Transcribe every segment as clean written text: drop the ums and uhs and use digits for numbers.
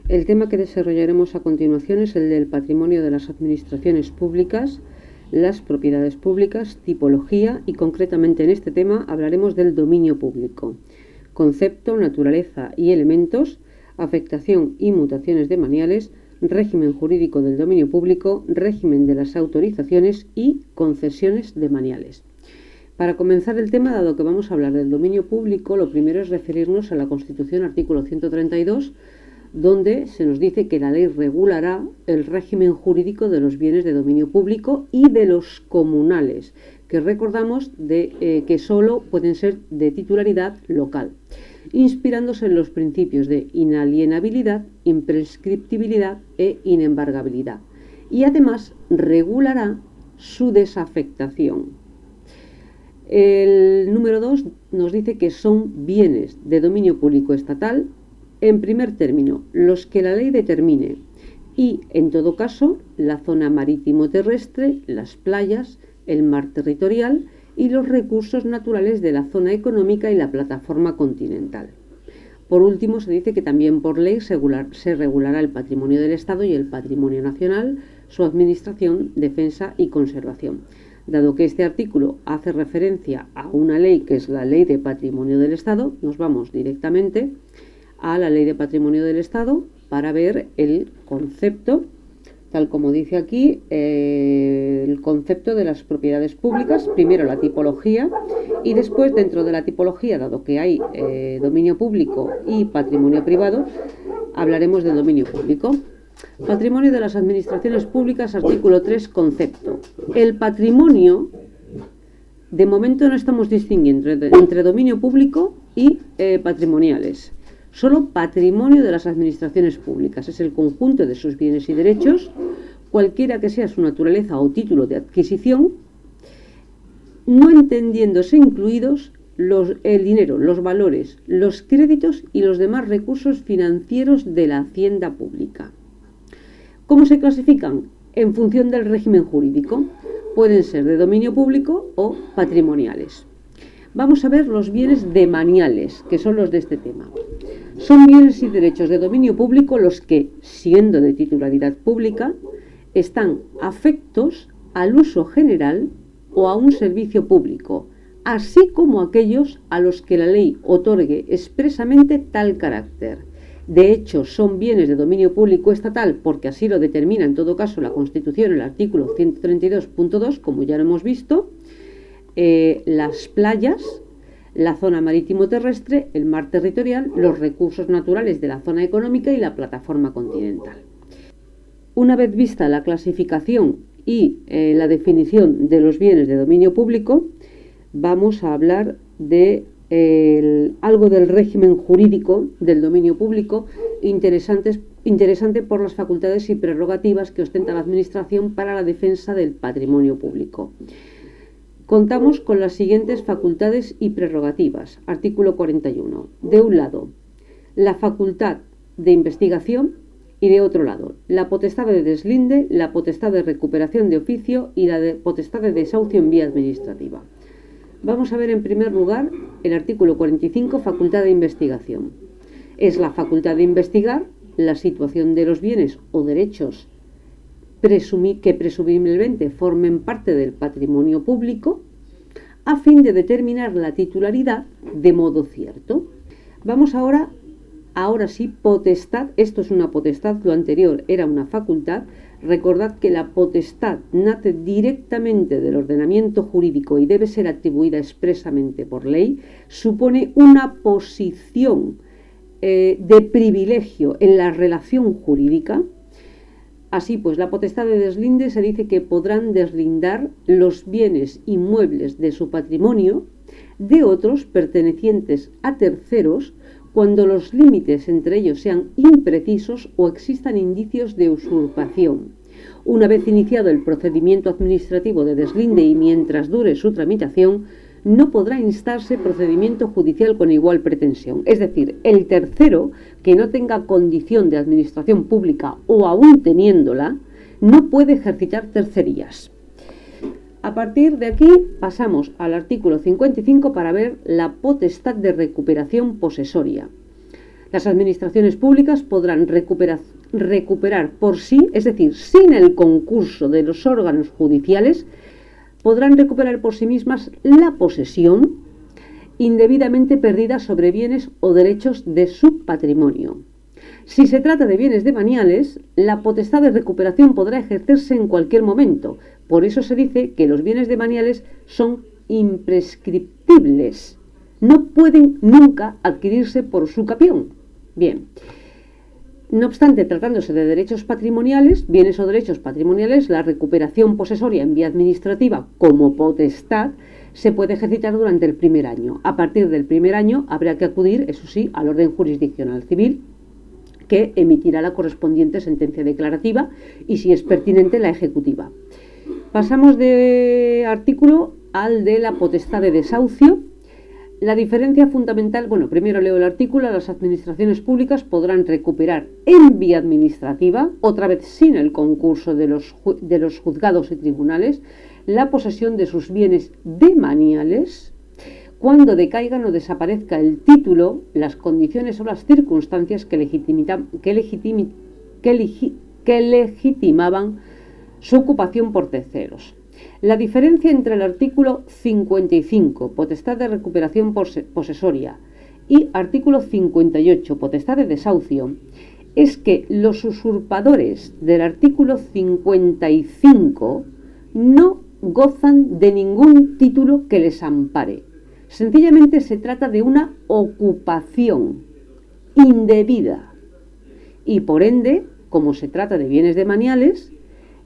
El tema que desarrollaremos a continuación es el del patrimonio de las administraciones públicas, las propiedades públicas, tipología y concretamente en este tema hablaremos del dominio público, concepto, naturaleza y elementos, afectación y mutaciones demaniales, régimen jurídico del dominio público, régimen de las autorizaciones y concesiones demaniales. Para comenzar el tema, dado que vamos a hablar del dominio público, lo primero es referirnos a la Constitución, artículo 132, donde se nos dice que la ley regulará el régimen jurídico de los bienes de dominio público y de los comunales, que recordamos que solo pueden ser de titularidad local, inspirándose en los principios de inalienabilidad, imprescriptibilidad e inembargabilidad, y además regulará su desafectación. El número 2 nos dice que son bienes de dominio público estatal, en primer término, los que la ley determine y, en todo caso, la zona marítimo-terrestre, las playas, el mar territorial y los recursos naturales de la zona económica y la plataforma continental. Por último, se dice que también por ley se regulará el patrimonio del Estado y el patrimonio nacional, su administración, defensa y conservación. Dado que este artículo hace referencia a una ley que es la Ley de Patrimonio del Estado, nos vamos directamente a la Ley de Patrimonio del Estado para ver el concepto, tal como dice aquí, el concepto de las propiedades públicas, primero la tipología y después dentro de la tipología, dado que hay dominio público y patrimonio privado, hablaremos del dominio público. Patrimonio de las administraciones públicas, artículo 3, concepto. El patrimonio, de momento no estamos distinguiendo entre dominio público y patrimoniales. Solo patrimonio de las administraciones públicas es el conjunto de sus bienes y derechos, cualquiera que sea su naturaleza o título de adquisición, no entendiéndose incluidos el dinero, los valores, los créditos y los demás recursos financieros de la hacienda pública. ¿Cómo se clasifican? En función del régimen jurídico. Pueden ser de dominio público o patrimoniales. Vamos a ver los bienes demaniales, que son los de este tema. Son bienes y derechos de dominio público los que, siendo de titularidad pública, están afectos al uso general o a un servicio público, así como aquellos a los que la ley otorgue expresamente tal carácter. De hecho, son bienes de dominio público estatal porque así lo determina en todo caso la Constitución, el artículo 132.2, como ya lo hemos visto, las playas, la zona marítimo-terrestre, el mar territorial, los recursos naturales de la zona económica y la plataforma continental. Una vez vista la clasificación y la definición de los bienes de dominio público, vamos a hablar de algo del régimen jurídico del dominio público, interesante por las facultades y prerrogativas que ostenta la Administración para la defensa del patrimonio público. Contamos con las siguientes facultades y prerrogativas. Artículo 41. De un lado, la facultad de investigación y de otro lado, la potestad de deslinde, la potestad de recuperación de oficio y la potestad de desahucio en vía administrativa. Vamos a ver en primer lugar el artículo 45, facultad de investigación. Es la facultad de investigar la situación de los bienes o derechos que presumiblemente formen parte del patrimonio público a fin de determinar la titularidad de modo cierto. Vamos ahora sí, potestad. Esto es una potestad, lo anterior era una facultad. Recordad que la potestad nace directamente del ordenamiento jurídico y debe ser atribuida expresamente por ley. Supone una posición de privilegio en la relación jurídica. Así pues, la potestad de deslinde se dice que podrán deslindar los bienes inmuebles de su patrimonio de otros pertenecientes a terceros cuando los límites entre ellos sean imprecisos o existan indicios de usurpación. Una vez iniciado el procedimiento administrativo de deslinde y mientras dure su tramitación, no podrá instarse procedimiento judicial con igual pretensión. Es decir, el tercero que no tenga condición de administración pública o aún teniéndola, no puede ejercitar tercerías. A partir de aquí pasamos al artículo 55 para ver la potestad de recuperación posesoria. Las administraciones públicas podrán recuperar por sí, es decir, sin el concurso de los órganos judiciales, podrán recuperar por sí mismas la posesión indebidamente perdida sobre bienes o derechos de su patrimonio. Si se trata de bienes demaniales, la potestad de recuperación podrá ejercerse en cualquier momento. Por eso se dice que los bienes demaniales son imprescriptibles. No pueden nunca adquirirse por usucapión. Bien. No obstante, tratándose de derechos patrimoniales, bienes o derechos patrimoniales, la recuperación posesoria en vía administrativa como potestad se puede ejercitar durante el primer año. A partir del primer año habrá que acudir, eso sí, al orden jurisdiccional civil, que emitirá la correspondiente sentencia declarativa y, si es pertinente, la ejecutiva. Pasamos de artículo al de la potestad de desahucio. La diferencia fundamental, bueno, primero leo el artículo: las administraciones públicas podrán recuperar en vía administrativa, otra vez sin el concurso de los juzgados y tribunales, la posesión de sus bienes demaniales cuando decaigan o desaparezca el título, las condiciones o las circunstancias que legitimaban su ocupación por terceros. La diferencia entre el artículo 55, potestad de recuperación posesoria, y artículo 58, potestad de desahucio, es que los usurpadores del artículo 55 no gozan de ningún título que les ampare. Sencillamente se trata de una ocupación indebida y, por ende, como se trata de bienes demaniales,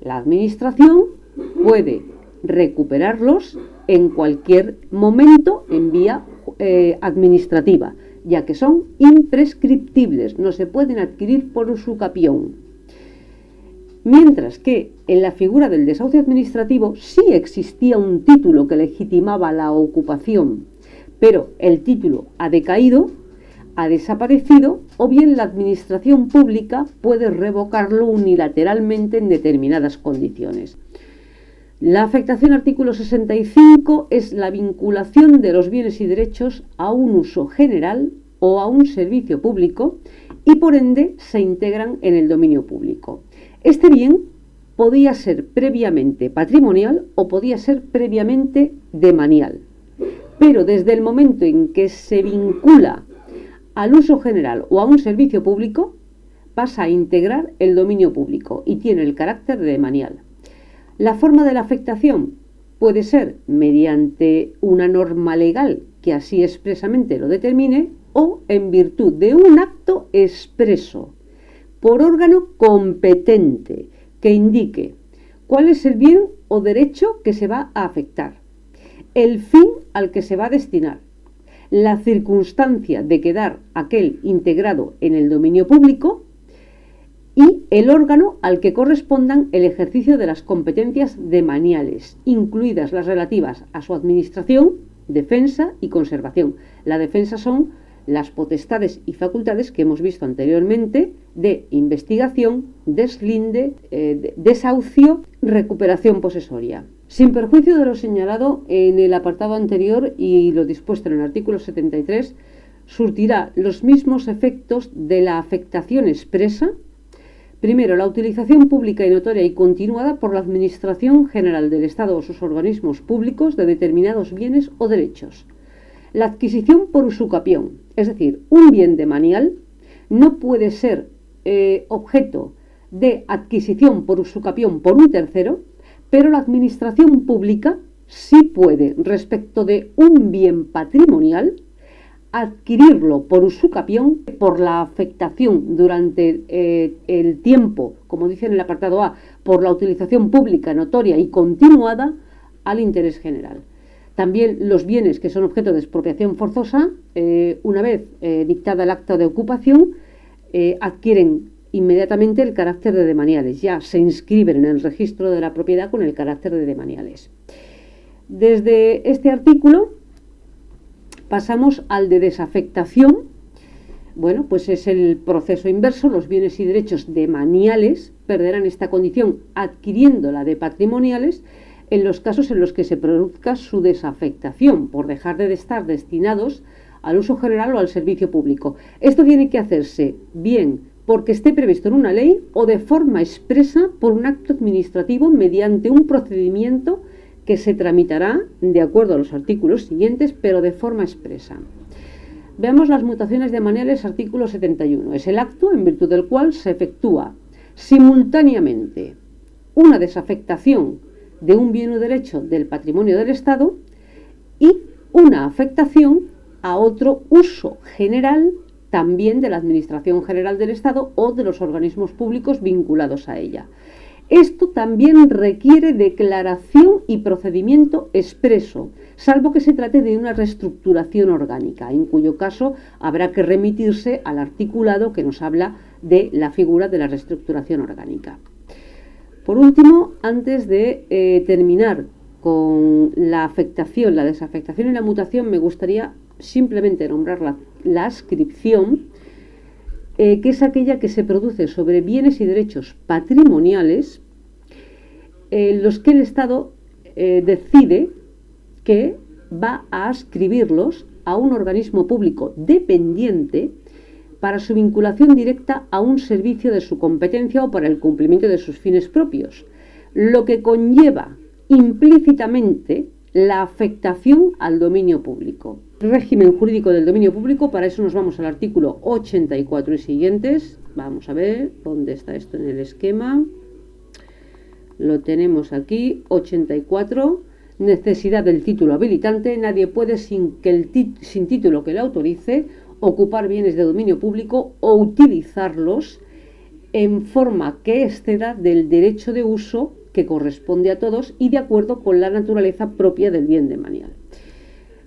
la administración puede recuperarlos en cualquier momento en vía administrativa, ya que son imprescriptibles, no se pueden adquirir por usucapión. Mientras que en la figura del desahucio administrativo sí existía un título que legitimaba la ocupación, pero el título ha decaído, ha desaparecido, o bien la administración pública puede revocarlo unilateralmente en determinadas condiciones. La afectación artículo 65 es la vinculación de los bienes y derechos a un uso general o a un servicio público y, por ende, se integran en el dominio público. Este bien podía ser previamente patrimonial o podía ser previamente demanial, pero desde el momento en que se vincula al uso general o a un servicio público, pasa a integrar el dominio público y tiene el carácter de demanial. La forma de la afectación puede ser mediante una norma legal que así expresamente lo determine o en virtud de un acto expreso por órgano competente que indique cuál es el bien o derecho que se va a afectar, el fin al que se va a destinar, la circunstancia de quedar aquel integrado en el dominio público y el órgano al que correspondan el ejercicio de las competencias demaniales, incluidas las relativas a su administración, defensa y conservación. La defensa son las potestades y facultades que hemos visto anteriormente de investigación, deslinde, desahucio, recuperación posesoria. Sin perjuicio de lo señalado en el apartado anterior y lo dispuesto en el artículo 73, surtirá los mismos efectos de la afectación expresa. Primero, la utilización pública y notoria y continuada por la Administración General del Estado o sus organismos públicos de determinados bienes o derechos. La adquisición por usucapión, es decir, un bien demanial no puede ser objeto de adquisición por usucapión por un tercero, pero la administración pública sí puede, respecto de un bien patrimonial, adquirirlo por usucapión por la afectación durante el tiempo, como dice en el apartado A, por la utilización pública, notoria y continuada al interés general. También los bienes que son objeto de expropiación forzosa, una vez dictada el acta de ocupación, adquieren inmediatamente el carácter de demaniales, ya se inscriben en el registro de la propiedad con el carácter de demaniales. Desde este artículo pasamos al de desafectación. Bueno, pues es el proceso inverso. Los bienes y derechos demaniales perderán esta condición adquiriéndola de patrimoniales en los casos en los que se produzca su desafectación por dejar de estar destinados al uso general o al servicio público. Esto tiene que hacerse bien porque esté previsto en una ley o de forma expresa por un acto administrativo mediante un procedimiento que se tramitará de acuerdo a los artículos siguientes, pero de forma expresa. Veamos las mutaciones de manuales, artículo 71. Es el acto en virtud del cual se efectúa simultáneamente una desafectación de un bien o derecho del patrimonio del Estado y una afectación a otro uso general también de la Administración General del Estado o de los organismos públicos vinculados a ella. Esto también requiere declaración y procedimiento expreso, salvo que se trate de una reestructuración orgánica, en cuyo caso habrá que remitirse al articulado que nos habla de la figura de la reestructuración orgánica. Por último, antes de terminar con la afectación, la desafectación y la mutación, me gustaría simplemente nombrar la ascripción, que es aquella que se produce sobre bienes y derechos patrimoniales, los que el Estado decide que va a ascribirlos a un organismo público dependiente para su vinculación directa a un servicio de su competencia o para el cumplimiento de sus fines propios, lo que conlleva implícitamente la afectación al dominio público. Régimen jurídico del dominio público, para eso nos vamos al artículo 84 y siguientes. Vamos a ver dónde está esto en el esquema. Lo tenemos aquí, 84. Necesidad del título habilitante. Nadie puede, sin título que le autorice, ocupar bienes de dominio público o utilizarlos en forma que exceda del derecho de uso que corresponde a todos y de acuerdo con la naturaleza propia del bien de manial.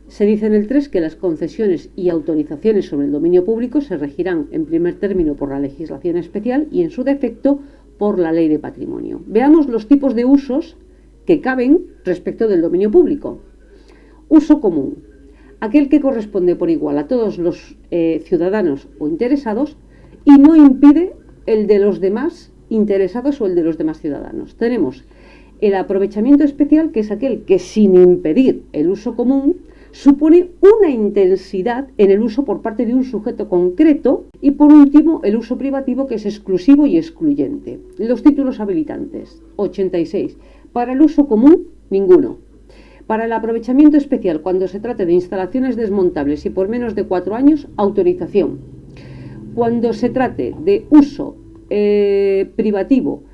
Se dice en el 3 que las concesiones y autorizaciones sobre el dominio público se regirán en primer término por la legislación especial y en su defecto por la ley de patrimonio. Veamos los tipos de usos que caben respecto del dominio público. Uso común, aquel que corresponde por igual a todos los ciudadanos o interesados y no impide el de los demás interesados o el de los demás ciudadanos. Tenemos el aprovechamiento especial, que es aquel que, sin impedir el uso común, supone una intensidad en el uso por parte de un sujeto concreto, y por último el uso privativo, que es exclusivo y excluyente. Los títulos habilitantes, 86. Para el uso común, ninguno. Para el aprovechamiento especial, cuando se trate de instalaciones desmontables y por menos de 4 años, autorización. Cuando se trate de uso privativo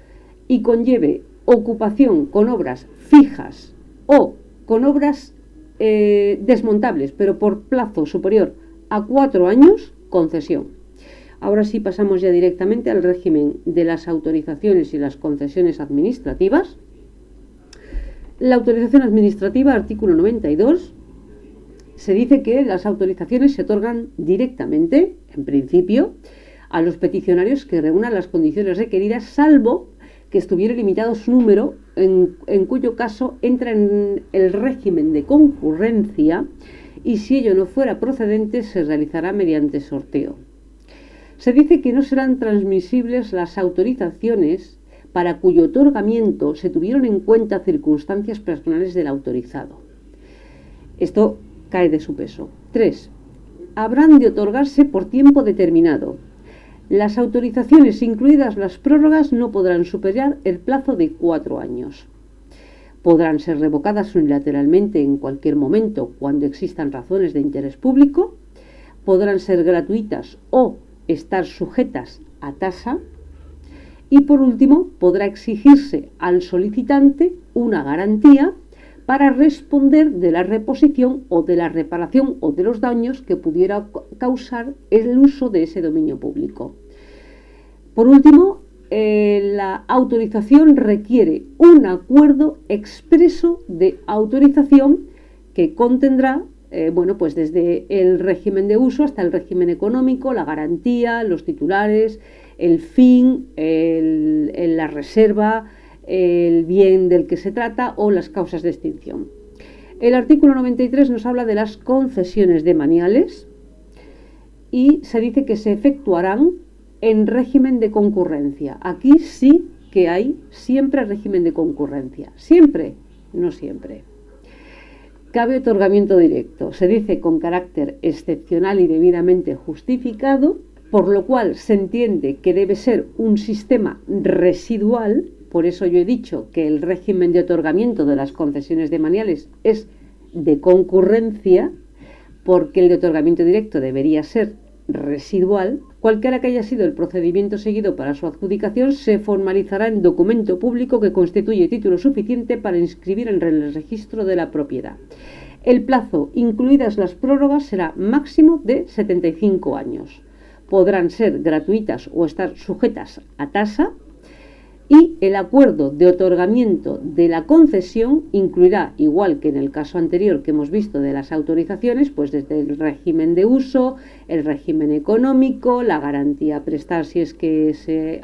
y conlleve ocupación con obras fijas o con obras desmontables, pero por plazo superior a 4 años, concesión. Ahora sí pasamos ya directamente al régimen de las autorizaciones y las concesiones administrativas. La autorización administrativa, artículo 92, se dice que las autorizaciones se otorgan directamente, en principio, a los peticionarios que reúnan las condiciones requeridas, salvo que estuviera limitado su número, en cuyo caso entra en el régimen de concurrencia y si ello no fuera procedente se realizará mediante sorteo. Se dice que no serán transmisibles las autorizaciones para cuyo otorgamiento se tuvieron en cuenta circunstancias personales del autorizado. Esto cae de su peso. 3. Habrán de otorgarse por tiempo determinado. Las autorizaciones, incluidas las prórrogas, no podrán superar el plazo de 4 años. Podrán ser revocadas unilateralmente en cualquier momento cuando existan razones de interés público. Podrán ser gratuitas o estar sujetas a tasa. Y por último, podrá exigirse al solicitante una garantía para responder de la reposición o de la reparación o de los daños que pudiera causar el uso de ese dominio público. Por último, la autorización requiere un acuerdo expreso de autorización que contendrá pues desde el régimen de uso hasta el régimen económico, la garantía, los titulares, el fin, la reserva, el bien del que se trata o las causas de extinción. El artículo 93 nos habla de las concesiones demaniales y se dice que se efectuarán en régimen de concurrencia. Aquí sí que hay siempre régimen de concurrencia. Siempre, no siempre. Cabe otorgamiento directo. Se dice con carácter excepcional y debidamente justificado, por lo cual se entiende que debe ser un sistema residual. Por eso yo he dicho que el régimen de otorgamiento de las concesiones demaniales es de concurrencia, porque el de otorgamiento directo debería ser residual. Cualquiera que haya sido el procedimiento seguido para su adjudicación, se formalizará en documento público que constituye título suficiente para inscribir en el registro de la propiedad. El plazo, incluidas las prórrogas, será máximo de 75 años. Podrán ser gratuitas o estar sujetas a tasa. Y el acuerdo de otorgamiento de la concesión incluirá, igual que en el caso anterior que hemos visto de las autorizaciones, pues desde el régimen de uso, el régimen económico, la garantía a prestar si es que se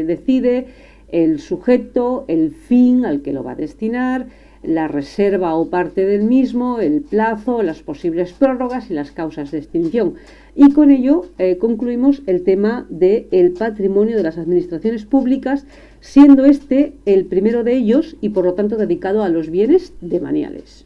decide, el sujeto, el fin al que lo va a destinar, la reserva o parte del mismo, el plazo, las posibles prórrogas y las causas de extinción. Y con ello concluimos el tema del patrimonio de las administraciones públicas, siendo este el primero de ellos y por lo tanto dedicado a los bienes demaniales.